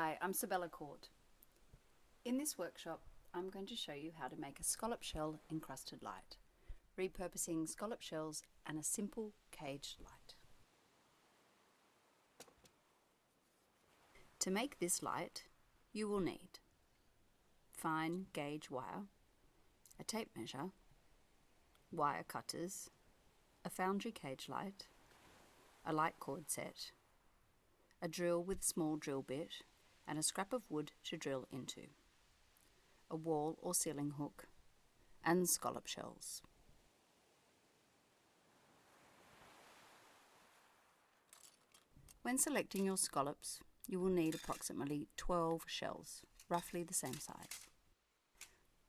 Hi, I'm Sibella Court. In this workshop, I'm going to show you how to make a scallop shell encrusted light, repurposing scallop shells and a simple caged light. To make this light, you will need fine gauge wire, a tape measure, wire cutters, a foundry cage light, a light cord set, a drill with small drill bit, and a scrap of wood to drill into, a wall or ceiling hook, and scallop shells. When selecting your scallops, you will need approximately 12 shells, roughly the same size.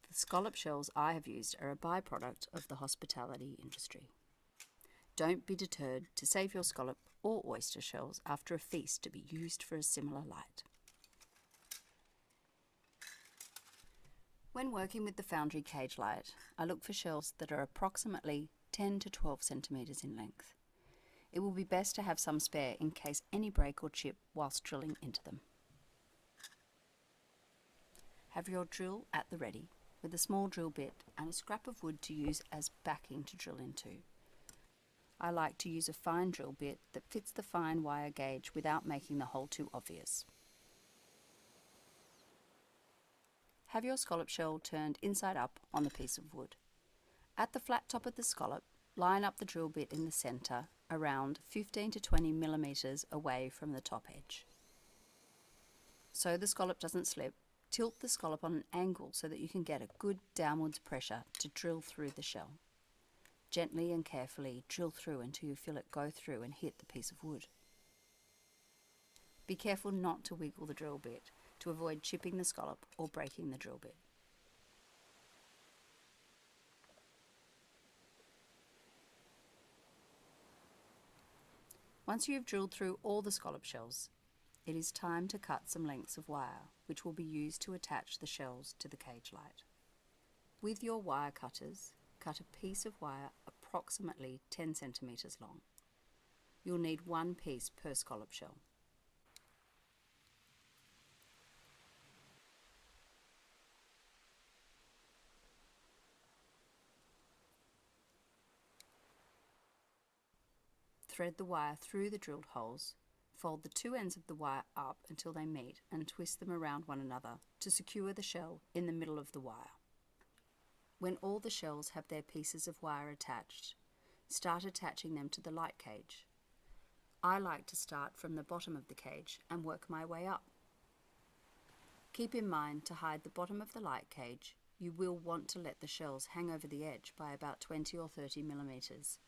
The scallop shells I have used are a byproduct of the hospitality industry. Don't be deterred to save your scallop or oyster shells after a feast to be used for a similar light. When working with the foundry cage light, I look for shells that are approximately 10 to 12 centimetres in length. It will be best to have some spare in case any break or chip whilst drilling into them. Have your drill at the ready with a small drill bit and a scrap of wood to use as backing to drill into. I like to use a fine drill bit that fits the fine wire gauge without making the hole too obvious. Have your scallop shell turned inside up on the piece of wood. At the flat top of the scallop, line up the drill bit in the centre, around 15 to 20 millimetres away from the top edge. So the scallop doesn't slip, tilt the scallop on an angle so that you can get a good downwards pressure to drill through the shell. Gently and carefully drill through until you feel it go through and hit the piece of wood. Be careful not to wiggle the drill bit to avoid chipping the scallop or breaking the drill bit. Once you have drilled through all the scallop shells, it is time to cut some lengths of wire, which will be used to attach the shells to the cage light. With your wire cutters, cut a piece of wire approximately 10 centimetres long. You'll need one piece per scallop shell. Thread the wire through the drilled holes, fold the two ends of the wire up until they meet and twist them around one another to secure the shell in the middle of the wire. When all the shells have their pieces of wire attached, start attaching them to the light cage. I like to start from the bottom of the cage and work my way up. Keep in mind to hide the bottom of the light cage, you will want to let the shells hang over the edge by about 20 or 30 millimetres.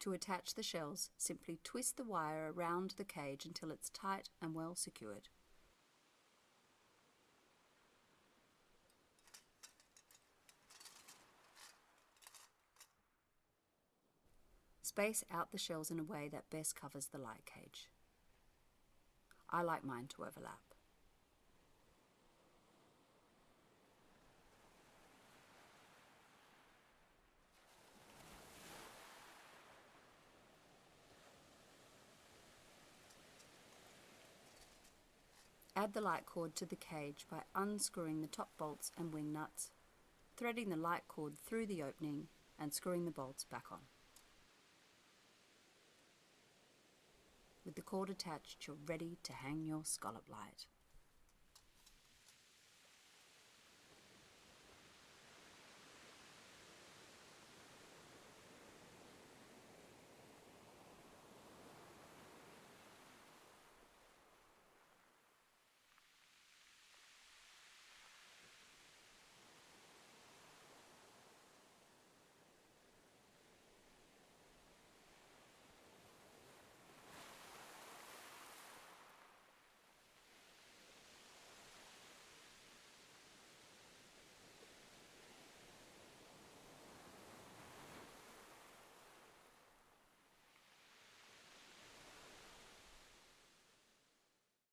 To attach the shells, simply twist the wire around the cage until it's tight and well secured. Space out the shells in a way that best covers the light cage. I like mine to overlap. Add the light cord to the cage by unscrewing the top bolts and wing nuts, threading the light cord through the opening and screwing the bolts back on. With the cord attached, you're ready to hang your scallop light.